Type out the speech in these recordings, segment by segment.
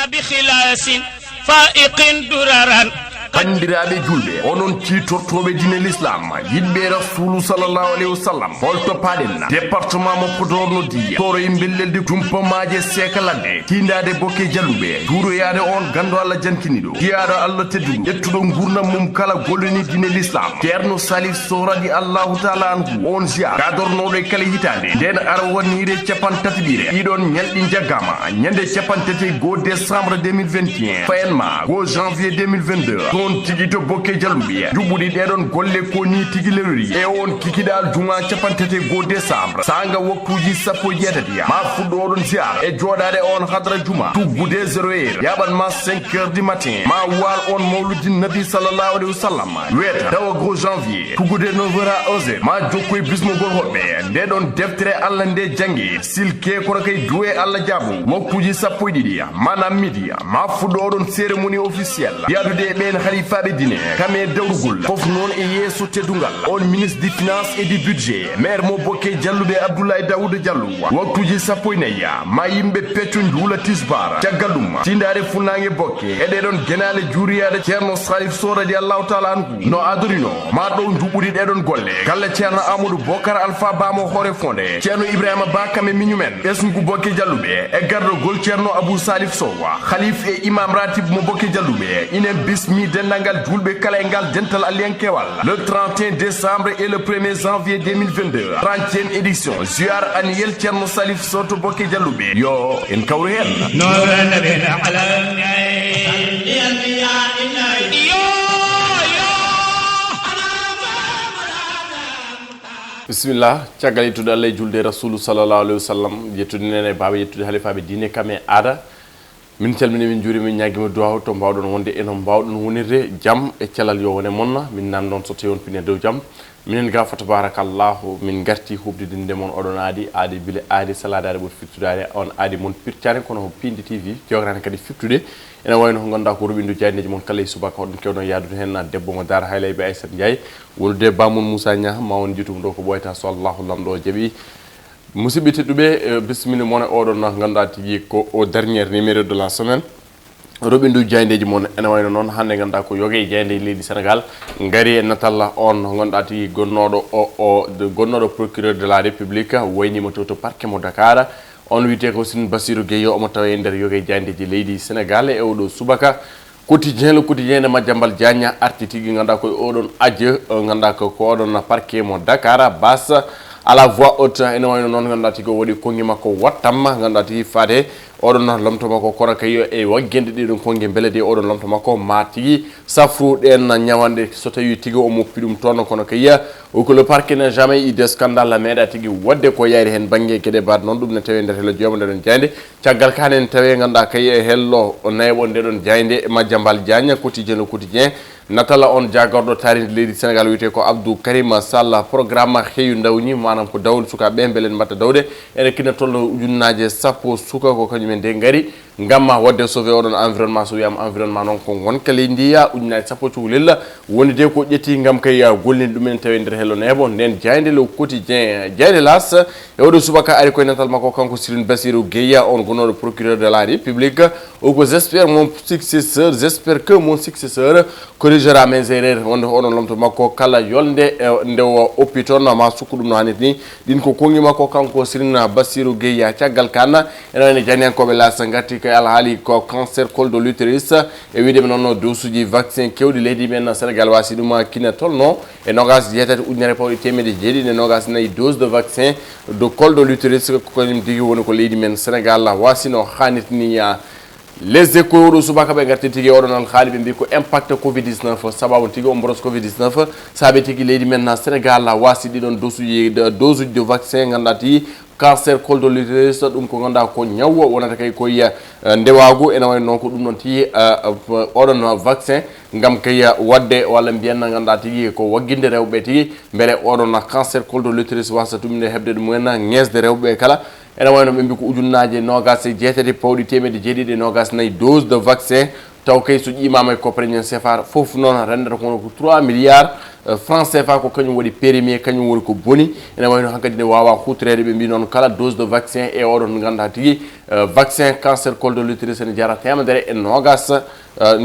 بخلاص فائق دررا bandiraɓe julɓe onon ciitortoɓe dine l'islam yiɗɓe rasulu sallallahu alayhi wa sallam holto paɗen département mo Podor no diya toro e bellelde tumpamaje sekaladde tindade bokke jalluɓe duuroyade on gando Allah jankiniɗo jiyaɗo Allah tedduɗo ƴettuɗo gurdam mum kala golloni dine l'islam ceerno Salif Sow radi allahu taala anhu on ziar kadornoɗo e kala hitande nden ara wonnire capan tatiɓire ɗiɗon ñalɗi jaggama ñande capan tati go décembre 2021 fayenma go janvier 2022 on tigi to bokke jalluɓe juɓɓuɗi ɗeɗon golle ko ni tigi lewri e on kikiɗal juma capantete go décembre sanga waktuji sappo e jeetati ma fuɗɗo oɗon ziar e joɗade on hadra juma tuggude 0 heure yaɓan ma 5 heures du matin ma wal on mawludi nabi sallallahu alayhi wa sallam weta tawa gros janvier tuggude 9 heures à 11 heures ma jokkoye bismogol hoɓɓe ndeɗon deftere Allah nde jangi silke kono kay duwe Allah jaabu waktuji sappo e ɗiɗi manam midi ma fuɗɗo oɗon cérémonie officielle yadude e ɓen khalifaɓe dine kame dawrugol fof noon e yeeso teddungal on ministre du finance et du budget maire mo bokke jalluɓe Abdoulaye Daouda Diallo waktuji sappo e nayyi ma yimɓe pecco juula tisbar caggal ɗum tindare funnague bokke e ɗeɗon guenale juuriyade ceerno Salif Sow radi allahu taala anhu no adorino ma ɗo juɓɓuɗi ɗeɗon golle galle ceerno Amadou Bocar Alpha Bamo hoore fonde ceerno Ibrahima Ba kame miñumen ɓesngu bokke jalluɓe e gardogol ceerno Abou Salif Sow khalif e imam ratib mo bokke jalluɓe inen bismi dendangal julɓe kala e ngal dental aliyankewal le 31 décembre et le 1er janvier 2022 30e édition ziar annuel ceerno Salif Sow to bokke jalluɓe yo en kawru hen bisimillah caggal yettude Allah e julde rasulu sallallahu alayhi wa sallam yettude nene baba yettude halifaɓe diine kame aada min calmini min juuri min ñaguima duwaw to mbawɗon wonde eno mbawɗon wonirde jaam e calal yo wone monna min nan noon so tawi on pine dow jaam minen ga fa tabarakallahu min garti hubdide ndemon oɗon aadi bile aadi saladade ɓuri fittudade on aadi mon pirtane kono Pindi TV jograni kadi fittude ene wayno ko ganduɗa ko ruɓindu jayneji mon kala e subaka hoɗum kewɗon yadude hen debbo mo dara haylayɓe Aissata Ndiaye wolude bamon Moussa Niah ma won jiitum ɗo ko ɓoyta so Allahu lamɗo jaaɓi musidɓe tedduɓe bisimilla moon e oɗon ganduɗa tigui ko au dernier numéro de la semaine roɓindu jayndeji moon ene wayno noon hande ganduɗa ko yogue jayde leydi Sénégal gaari e natalla on ganduɗa tigui gonnoɗo procureur de la république waynima to parquet mo Dakar on wiyete ko Sine Bassirou Gueye omo tawa e nder yogue jayndeji leydi Sénégal e oɗo subaka quotidien le quotidien de Madiambal Diagne arti tigui ganduɗa koye oɗon aje ganduɗa ko oɗon parquet mo Dakar bassa à la voix haute ene wayno noon ganduɗa tigui o waɗi kongi makko wattamma ganduɗa tigui faade oɗon lomto makko kono kay e waggende ɗiɗon kongue beele de oɗon lomto makko ma tigui safruɗen ñawande so tawi tigui o moppi ɗum toon kono kay ko le parquet n'a jamais eu de scandale meeɗa tigui wadde ko yayri hen banggue gueɗe baɗ noon ɗum ne tawi nder hello jeyamo ndeɗon jayde caggal kanen tawi ganduɗa kay e hello nayɓo ndeɗon jayde Madiambal Diagne quotidien le quotidien natala on jagorɗo tarinde leydi Sénégal wiyete ko Abdou Karim Sall programme heewi dawni manam ko dawde sukaɓe beele mbatta dawde ene kina tolno ujunnaje sappo suka ko kañumen de gaari ngamma wadde sauvé oɗon environnement so wiyama environnement noon ko gonka leydi ndiya ujunnaje sappo cukalel woni de ko ƴetti gam kay gollini ɗumen tawi nder hello neebo nden jayde le quotidien jayde las e oɗo subaka ari koye natal makko kanko Sine Bassirou Gueye on gonoɗo procureur de la république o ko j'espère que mon successeur corrigera mes erreurs wonde oɗon lomto makko kala yolde nde oppi toon ma sukku ɗum no hanniti ni ɗin ko kongi makko kanko Sine Bassirou Gueye caggal kanna ene wayno janiyankoɓe las gatti ko alhaali ko cancer col de l'utérus e wiidemi noon dose uji vaccin kewɗi leydi men Sénégal wasi ɗum kina tolno e nogas jeetati ujunere pawɗe temedde jeeɗiɗi e nogas nayyi dose de vaccin de col de l'utérus ko kañum tigui woni ko leydi men Sénégal wasino hannitini les échos ɗo subaka ɓe garti tigui oɗon alhaali ɓe mbi ko impact covid 19 sababu tigui o boros covid 19 saabi tigui leydi men Sénégal wasi ɗiɗon dose uji de vaccin ganduɗa tigui cancer col de l'utérus ɗum ko ganduɗa ko ñawwo wonata kay koye ndewagu ene wayno noon ko ɗum noon tigui oɗon vaccin gam kay wadde walla mbiyanna ganduɗa tigui ko wagginde rewɓe tigui beele oɗon cancer col de l'utérus wasa tuminde hebde ɗumen ŋesde rewɓe kala ene wayno ɓe mbi ko ujunnaje nogas e jeetati pawɗi temedde jeeɗiɗi e nogas nayyi dose de vaccin taw kay so ƴimama e coprignen sefar foof noon rendata kono ko 3 milliards franc CFA ko kañum waɗi périmé kañum woni ko boni ene wayno hankadi ne wawa hutorede ɓe mbi noon kala dose de vaccin e oɗon ganduɗa tigui vaccin cancer col de l'utérus ene jara temedere e nogas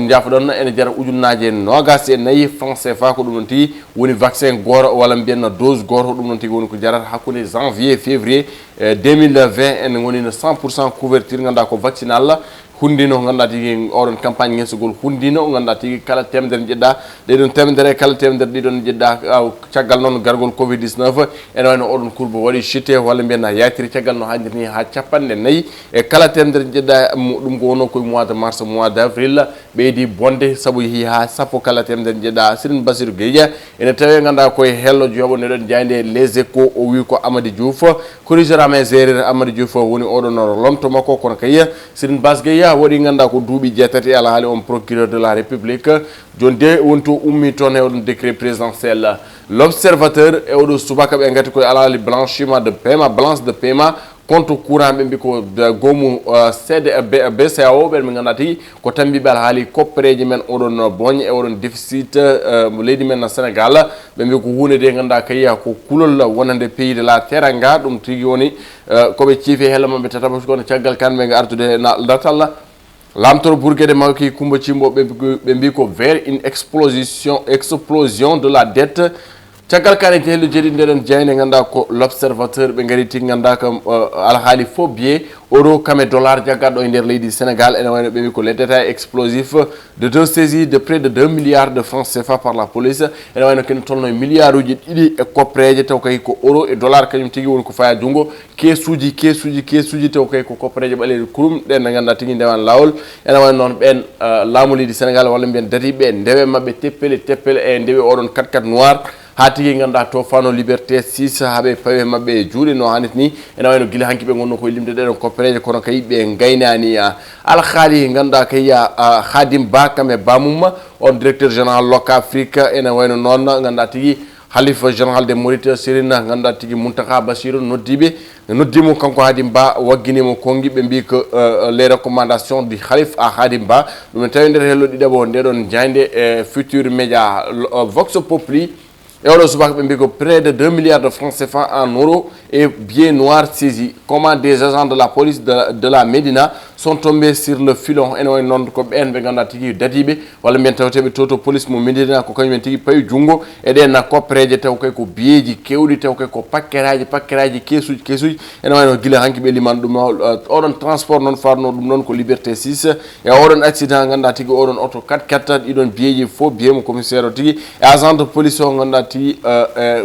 jaafa ɗon ene jara ujunnaje nogas e nayyi franc CFA ko ɗum noon tigui woni vaccin goto walla mbiyenno dose goto ɗum noon tigui woni ko jarata hakkude janvier février 2020 ene gonino 100% couverture ganduɗa ko vaccinal hundino ganduɗa tigui oɗon campagne ngessugol hundino ganduɗa tigui kala temedere jeɗɗa ɗeɗon temedere kala temedere ɗiɗon jeɗɗa caggal noon gargol covid 19 ene wayno oɗon courbe waɗi chuté walla mbiyenna yatiri caggal no hanniri ni ha capanɗe nayyi e kala temedere jeɗɗa ɗum ko wonno koye mois de mars mois d' avril ɓeydi bonde saabu yeehi ha sappo kala temedere jeɗɗa Serigne Bassirou Gueye ene tawi ganduɗa koye hello joɓo neɗon jayde les échos o wi ko Amady Diouf corrigera mes erreurs Amady Diouf woni oɗon lomto makko kono kay Serigne Bass Gueye waɗi ganduɗa ko duuɓi jeetati ala haali on procureur de la république joni de woni to ummi toon e oɗon décret présidentiel l'observateur e oɗo subaka ɓe gati koye ala haali blanchiment de paiement blanche de paiement compte courant ɓe mbi ko goomu BCAO ɓen ɓe ganduɗa tigui ko tambiɓe ala haali koppereji men oɗon boñe e oɗon déficit leydi men Sénégal ɓe mbi ko hunde de ganduɗa kayya ko kulol wonande pays de la teranga ɗum tigui woni koɓe ciifi hella maɓe tataɓa kono caggal kamɓe ga artude datal lamtoro Bourguédé maki Coumba Thimbo ɓe mbi ko vers une explosion de la dette caggal kane tehlu jeeɗi ndeɗon jeyne ganduɗa ko l'observateur ɓe gari tigui ganduɗa ko alhaali faux billet euro kame dollar jaggaɗo e nder leydi Sénégal ene wayno ɓe wi ko les détails explosifs de deux saisies de près de 2 milliards de francs CFA par la police ene wayno kene tolno e milliard uji ɗiɗi e koppereje taw kay ko euro e dollar kañum tigui woni ko faya jungo kesuji taw kay ko koppereje ɓaleɗe kurum ɗen nde ganduɗa tigui ndewan lawol ene wayno noon ɓen laamu leydi Sénégal walla mbiyen dadiɓe ndewe mabɓe teppele e ndewe oɗon 4x4 noir ha tigui ganduɗa to fano liberté 6 haaɓe pawe mabɓe e juuɗe no hannit ni ene wayno guila hanki ɓe gonno koye limde ɗeɗon koppereje kono kay ɓe gaynani alhaali ganduɗa kay Khadim Ba kamɓe bamum on directeur général Locafrique ene wayno noon ganduɗa tigui halife général des Mourides Serigne ganduɗa tigui Mountakha Bassirou noddimo kanko Khadim Ba wagguinimo kongi ɓe mbi que les recommandations du khalife à Khadim Ba ɗum tawi nder hello ɗiɗaɓo ndeɗon jayde e futur média Vox Populi et on a près de 2 milliards de francs CFA en euros et billets noirs saisis. Comment des agents de la police de la Médina sont tombés sur le filon et non comme en beganda tigi dadibe wala men tawtebe toto police mo Médina ko kanyum tigi pay jungo e den na kopreje taw kay ko biyeji kewdi taw kay ko pakkeraji kesuji en wayno gila hanki be liman dum odon transport non farno dum non ko liberté 6 e odon accident ganda tigi odon auto 4x4 idon biyeji fo biye mo commissaire tigi e agent de police o ganda tigi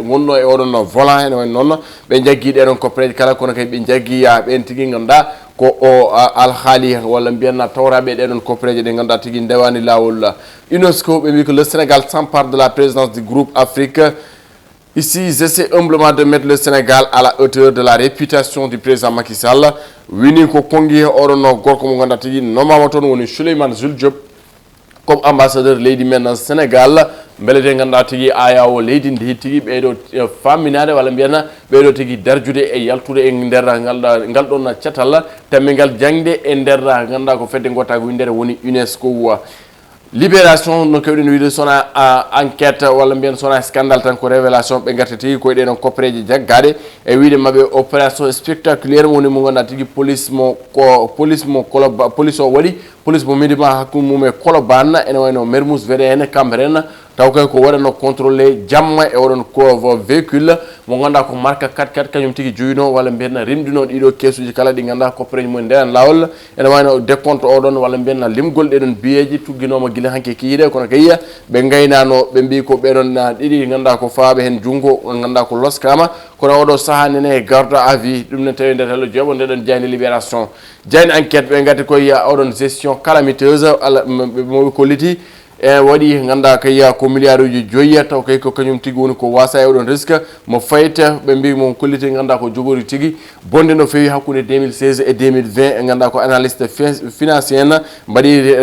wonno e odon volant en wayno non be jaggi de ko preje kala kono kay be jaggi ya ben tigi ganda ko o alhaali wala mbiyanna tawraɓe ɗeɗon copreje ɗe ganduɗa tigui ndewani lawol UNESCO ɓe mbi que le Sénégal s'empare de la présidence du groupe Afrique. Ici, j'essaie humblement de mettre le Sénégal à la hauteur de la réputation du président Macky Sall. Wini ko kongi orono gorko mo ganduɗa tigui nomama toon woni Souleymane Jules Diop comme ambassadeur leydi men Sénégal beele de ganduɗa tigui ayawo leydi ndi tigui ɓeɗo famminade walla mbiyana ɓeɗo tigui darjude e yaltude e nder ngal ɗon catal tammingal jangde e nder ganduɗa ko fedde gottago nder woni UNESCO. Libération no kewɗen wiide sona enquête walla mbiyen sona scandale tan ko révélation ɓe garta tigui koye ɗeɗon copreje jaggade e wiide mabɓe opération spectaculaire woni mo ganduɗa tigui police mo waɗi police mo Médina hakkude mum e Colobane ene wayno Mermoz VDN Cambérène taw kay ko waɗano contrôlé jamma e oɗon ko véhicule mo ganduɗa ko marque 4x4 kañum tigui joyino walla mbiyenna rimdino ɗiɗo kesuji kala ɗi ganduɗa copreje mumen ndeɗan lawol ene wayno décompte oɗon walla mbiyenna limgol ɗeɗon biyeji tugguinoma guila hanke kiyiɗe kono kayya ɓe gaynano ɓe mbi ko ɓeɗon ɗiɗi ganduɗa ko faaɓe hen junggo ganduɗa ko loskama kono oɗo saaha nene garde à vue ɗum ne tawi nder hello jeeɓo ndeɗon jayni libération jayni enquête ɓe gati koye oɗon gestion calamiteuse mo ko liti e waɗi ganduɗa kay ko milliard uji joyya taw kay ko kañum tigui woni ko wasa e oɗon risque mo fayta ɓe mbi mo kolliti ganduɗa ko jogori tigui bonde no fewi hakkude 2016 et 2020 e ganduɗa ko analyste financier en mbaɗi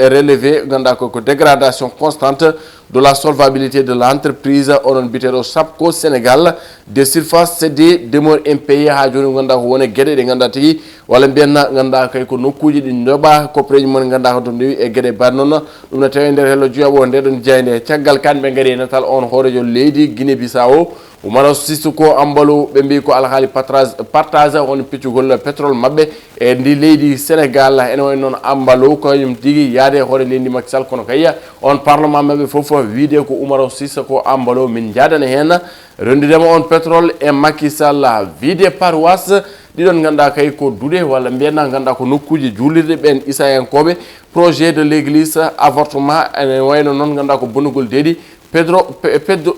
relevé ganduɗa ko dégradation constante de la solvabilité de l'entreprise onon bitero SAPCO Sénégal des surfaces cédées demeure impayé ha joni ganda ko wona gueɗe ɗe ganda tigi walla mbiyanna ganda kay ko nokkuji ɗi ndoɓa copreji mon ganda ko to ndewi e gueɗe bad noon ɗum ne tawi nder hello juyaɓo ndeɗon jeyde caggal kamɓe gaari natal on hoorejo leydi Guinée Bissau Oumaro Sissoko Ambalo ɓe mbi ko alhaali partage on piccugol pétrole mabɓe e ndi leydi Sénégal ene wayno noon Ambalo koyum tigi yaade hoore leydi Macky Sall kono kayya on parlement mabɓe fof wiide ko Oumaro Sissoko Ambalo min jaadana hen rendudema on pétrole e Macky Sall wiide paroisse ɗiɗon ganda kay ko duuɗe walla mbiyanna ganda ko nokkuji juulirde ɓen isayankoɓe projet de l'église avortement ene wayno noon ganda ko bonnugol deeɗi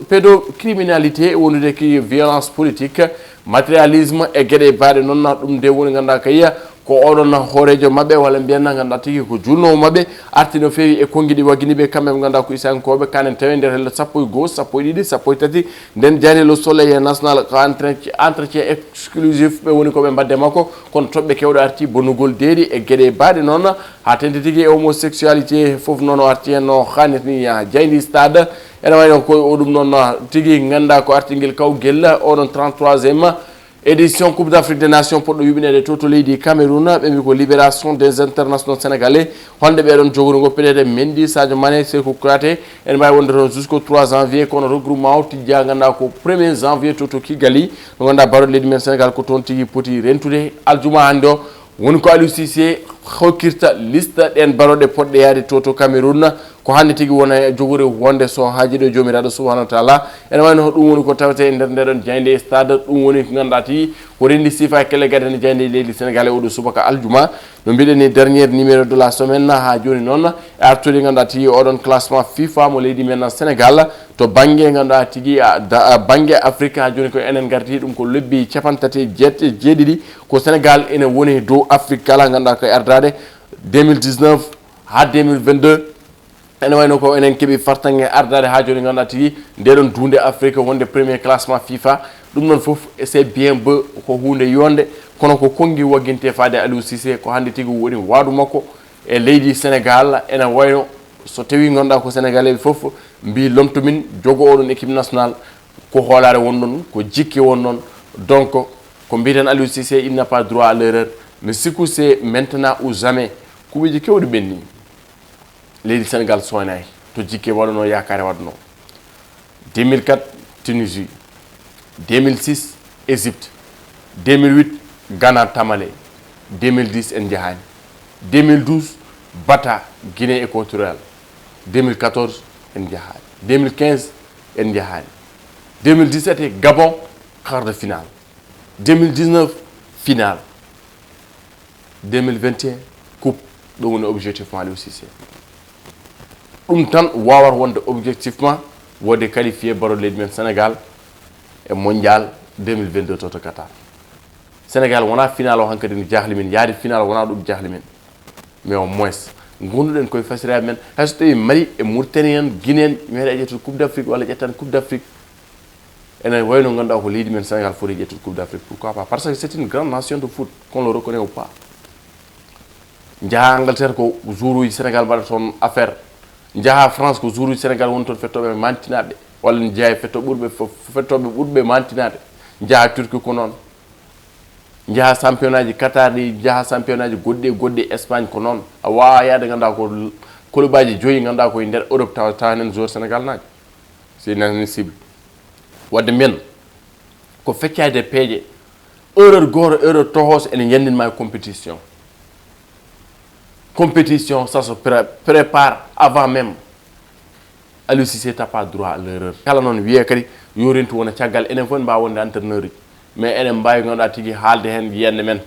pédocriminalité wondude ki violence politique matérialisme e gueɗe baɗe noon ɗum nde woni ganda kayya ko oɗon hoorejo mabɓe walla mbiyanna ganda tigi ko julnowo mabɓe arti no feewi e konguiɗi waguiniɓe kamɓe ɓe ganda ko isankoɓe kanen tawi nder helle sappo e goho sappo e ɗiɗi sappo e tati nden jaari le soleil national ko entretien exclusif ɓe woni koɓe mbadde makko kono toɓɓe kewɗo arti bonnugol deeɗi e gueɗe baɗe noon ha tendi tigui e homosexualité foof noon o arti hen no hannirni jaydi stade ene wayno ko oɗum noon tigui ganda ko artingel kawguel oɗon 33e édition Coupe d'Afrique des Nations pour le yuɓinede to leydi Cameroun ɓe mbi ko libération des internationaux sénégalais honde ɓeɗon jogorigo peut-être Mendy Sadio Mané Sékou Kouyaté en mbawi wonde toon jusqu'au 3 janvier kono regroupement o tijja ganda ko 1er janvier to Kigali no ganda barode leydi men Sénégal ko toon tigui poti rentude aljuma hande o woni ko Aliou Cissé hokkirta liste ɗen baroɗe poɗɗe yaade to Cameroun ko hande tigi wona jogori wonde so haaji ɗo jomiraɗo subhanahu wa taala ene wayno ɗum woni ko tawete e nder ndeɗon jayde stade ɗum woni ko ganduɗa tigi ko rendi sifa kelle gadane jayde leydi sénégalais oɗo subaka aljuma no mbiɗen ni dernier numéro de la semaine ha joni noon e artude ganduɗa tigi oɗon classement FIFA mo leydi men Sénégal to banggue ganduɗa tigi banggue Afrique ha joni ko enen garti ɗum ko lebbi capantati jeeɗiɗi ko Sénégal ene woni dow Afrique kala ganduɗa ko ardade 2019 ha 2022 ene wayno ko enen keeɓi fartange ardade ha joni ganduɗa tigi ndeɗon dunde Afrique wonde premier classement FIFA ɗum noon foof c'est bien beau ko hunde yonde kono ko konngui wagginte faade Aliou Cissé ko hande tigi woni waadu makko e leydi Sénégal ene wayno so tawi ganduɗa ko sénégalais foof mbi lomto min jogo oɗon équipe nationale ko hoolare won ɗon ko jikke won ɗon donc ko mbiten Aliou Cissé il n'a pas droit à l'erreur mais sikku c'est maintenant ou jamais kuɓeji kewɗi ɓenni leydi Sénégal soynayi to jikke waɗano yakare waɗano 2004 Tunisie 2006 Égypte 2008 Ghana Tamale 2010 en jahani 2012 Bata Guinée équatoriale 2014 en jahani 2015 en jahani 2017 Gabon quart de finale 2019 finale 2021 coupe ɗum woni objectif Aliou Cissé ɗum tan wawata wonde objectivement wode qualifié barode leydi men Sénégal e mondial 2022 to Qatar Sénégal wona final o hankkadi no jahli men yaade final wona ɗum jahli men mais au moins gonduɗen koye fasiraɓe men hayso tawi Mali e Mauritanie en Guinée en meeɗa ƴettude coupe d'Afrique walla ƴettani coupe d'Afrique ene wayno ganduɗa ko leydi men Sénégal foti ƴettude coupe d'Afrique pourquoi pas parce que c'est une grande nation de foot qu'on le reconnaît ou pas jaha Angleterre ko jour uji Sénégal mbaɗa toon affaire jaha France ko jour uji Sénégal woni toon fettoɓe mantinaɓe walla jeeya fettoɓe ɓurɓe mantinade jaha Turquie ko noon jaha championnat ji Qatar ɗi jaha championnat ji goɗɗi Espagne ko noon a wawa yaade ganduɗa ko kolobaji joyi ganduɗa koye nder Europe tawanen joueur Sénégal naji c'est inadmissible wadde men ko feccade peeje erreur goto erreur tohos ene yandinma e compétition ça se prépare avant même Aliou Cissé n'a pas droit à l'erreur kala noon wiye kadi yorintu wona caggal enen fof mbawa wonde entraîneur uji mais enen mbawi ganduɗa tigui haalde hen yiyande men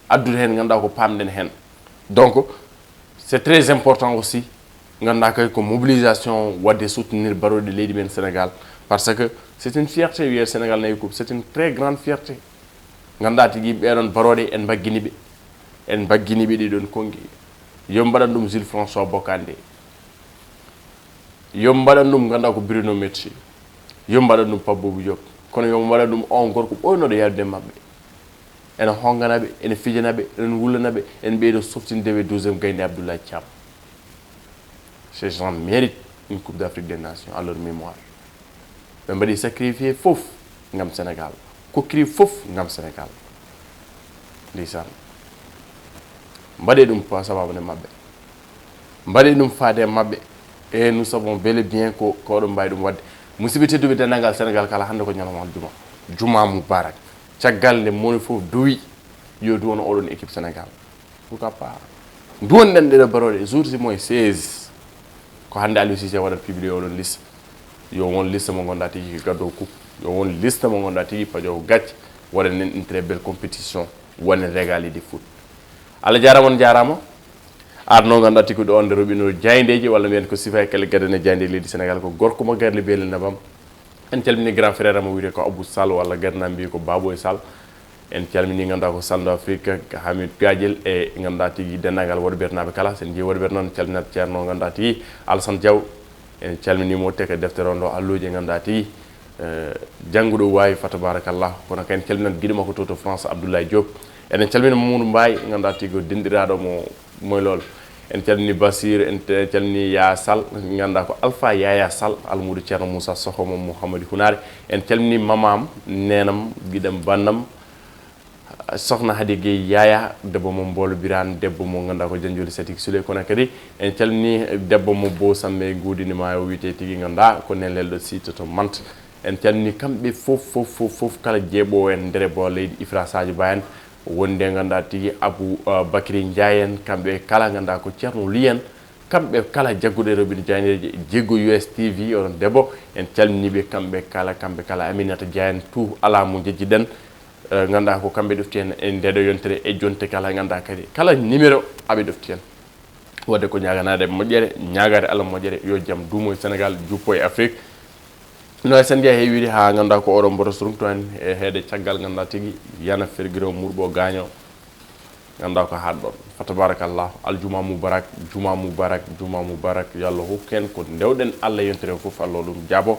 addude hen ganduɗa ko pamɗen hen donc c'est très important aussi ganduɗa kay ko mobilisation wadde soutenir baroɗe leydi men Sénégal parce que c'est une fierté wiye Sénégal nayi coupe c'est une très grande fierté ganduɗa tigui ɓeɗon baroɗe en bagginiɓe ɗiɗon kongi yo mbaɗan ɗum Jules François Bocandé yo mbaɗan ɗum ganduɗa ko Bruno Metsu yo mbaɗan ɗum Pape Bouba Diop kono yo mbaɗan ɗum on gorko ɓoynoɗo yadude mabɓe ene honganaɓe ene fijanaɓe ene wullanaɓe en ɓeydo softindeɓe 12e gaynde Abdoulaye Thiam ces gens méritent une coupe d'Afrique des nations à leur mémoire ɓe mbaɗi sacrifié fof ngam Sénégal kokkiri fof ngam Sénégal ndeysan mbaɗe ɗum pa sababune maɓɓe mbaɗe ɗum faade maɓɓe et nous savons bel et bien ko oɗon mbawi ɗum wadde musidɓe tedduɓe dendagal Sénégal kala hande ko ñalawmal juma moubarak caggal nde moni fof dowi yo duwono oɗon équipe Sénégal pourquoi pas duwonɗen ɗeɗo baroɗe jour si moye 16 ko hande Aliou Cissé waɗat publié oɗon liste yo won liste mo gonɗa tigui gaddo coupe yo won liste mo gonɗa tigui paƴowo gacce waɗanen une très belle compétition wone régali du foot Allah jarama on jarama arno ganduɗa tigui ɗo onde roɓino jayndeji walla mbiyen ko sifa e kala gadane jayde leydi Sénégal ko gorko mo garle beele nabam en calmini grand frère amo wiyete ko Abou Sall walla garna mbi ko Baboy Sall en calmini ganduɗa ko Sando Afrique Hamid Gadiel e ganduɗa tigui dendagal woɗo bernaɓe kala sen jeeyi woɗo ber noon calminat ceerno ganduɗa tigui Alassane Diaw en calminimo teke deftere on ɗo alluji ganduɗa tigui jangguɗo wawi fa tabarakallah kono ken calminat guiɗo makko to France Abdoulaye Diop enen calmina Mamadou Mbaye ganduɗa tigui denɗiraɗo mo moy lol en calmini Basir en calmini Ya Sall ganduɗa ko Alpha Yaya Sall almudo ceerno Moussa Soho mo Mouhamadou Hunare en calmini mamam nenam guiɗam bannam sokhna Hadi Gueye Yaya debbo mo Mbolo Birane debbo mo ganduɗa ko Janjoli Satik Souley kono kadi en calmini debbo mo Bo Samme Gudinima o wiyete tigui ganduɗa ko nelelɗo site to Mante en calmini kamɓe fof kala jeeɓowo en ndere bo leydi Ifra Sadio Ba en wonde ganduɗa tigui Abou Bakary Ndiaye en kamɓe kala ganduɗa ko ceerno liyen kamɓe kala jagguɗe robine jayneji jeggo US TV oɗon debbo en calminiɓe kamɓe kala Aminata Diayen tout ala mo jejjiɗen ganduɗa ko kamɓe ɗofti hen e ndeɗo yontere e jonte kala ganduɗa kadi kala numéro aɓe ɗofti hen wadde ko ñaganade moƴƴere ñagade Allah moƴƴere yo jaam duumo e Sénégal juppo e Afrique no sen jeeya heewiri ha ganduɗa ko oɗon mboto srum to en e heede caggal ganduɗa tigui yana ferguiro murɓo gaño ganduɗa ko haɗɗon fa tabarakallah aljuma moubarak juma moubarak yo Allah hokken ko dewɗen Allah yontere foof Allah ɗum jaabo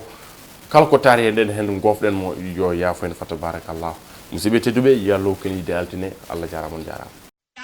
kala ko taari hen hen gofɗen mo yo yaafo hen fa tabarakallah musidɓe tedduɓe yo Allah hokken yidde altine Allah jarama on jarama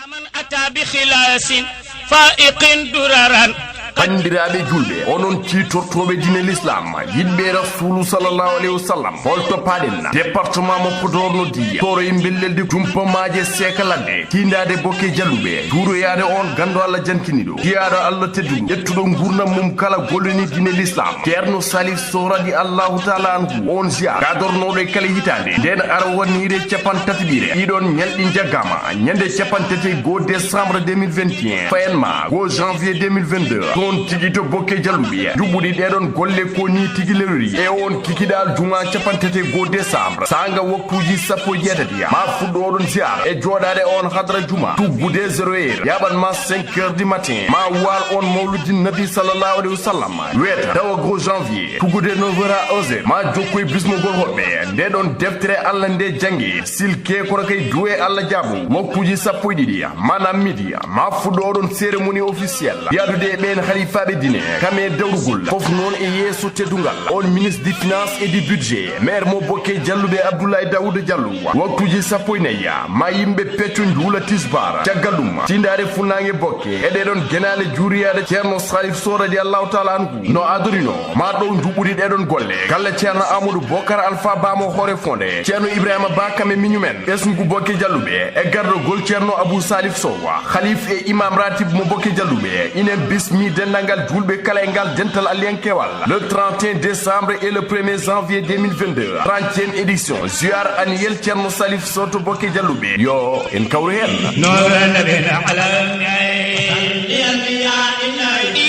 man ata bi khilasin fa'iqin duraran bandiraɓe julɓe onon citortoɓe dine l'islam yiɗɓe rasulu sallallahu alayhi wa sallam holto paɗen département mo Podor no diya toroye bellelde jumpamaje sekaladde tindade bokke jalluɓe duuroyade on gando Allah jankiniɗo jiyaɗo Allah tedduɗo ƴettuɗo gurnam mum kala golloni dine l'islam ceerno Salif Sow radi Allahu taala anhu on ziar kadornoɗo e kala hitande nden ara wonnire capantatiɓire ɗiɗon ñalɗi jaggama ñande capantati 1 décembre 2021 fayenma 1 janvier 2022 on tigi to bokke jalluɓe juɓɓuɗi ɗeɗon golle ko ni tigi lerori e on kikiɗal juma capantete 1 décembre sanga waktuji 17 ma fuɗɗo oɗon ziar e joɗade on hadra juma tuggude 0 heure yaɓan ma 5 heures du matin ma wal on mawludi nabi sallallahu alayhi wa sallam weta tawa 1 janvier tuggude 9 heures à 11 heures ma jokkoye bismogol hoɓɓe ndeɗon deftere Allah nde jangi silke kono kay duwe Allah jaabu waktuji 12 manam midi ma fuɗɗo oɗon cérémonie officielle yadude e ɓen khalifaɓe dine kame dawrugol fof noon e yeeso teddugal on ministre du finance et du budget maire mo bokke jalluɓe Abdoulaye Daouda Diallo waktuji 14 ma yimɓe pecco juula tisbar caggal ɗum tindade funnague bokke e ɗeɗon guenale juuriyade ceerno Salif Sow radi Allahu taala anhu no adorino ma ɗo juɓɓuɗi ɗeɗon golle kala ceerno Amadou Bocar Alpha Bamo hoore fonde ceerno Ibrahima Ba kame miñumen ɓesngu bokke jalluɓe e gardogol ceerno Abou Salif Sow khalif e imam ratib mo bokke jalluɓe inen bismi dendagal julɓe kala e ngal dental aliyankewal le 31 décembre et le 1er janvier 2022 30e édition ziar annuel ceerno Salif Sow to bokke jalluɓe yo en kawru hen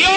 yo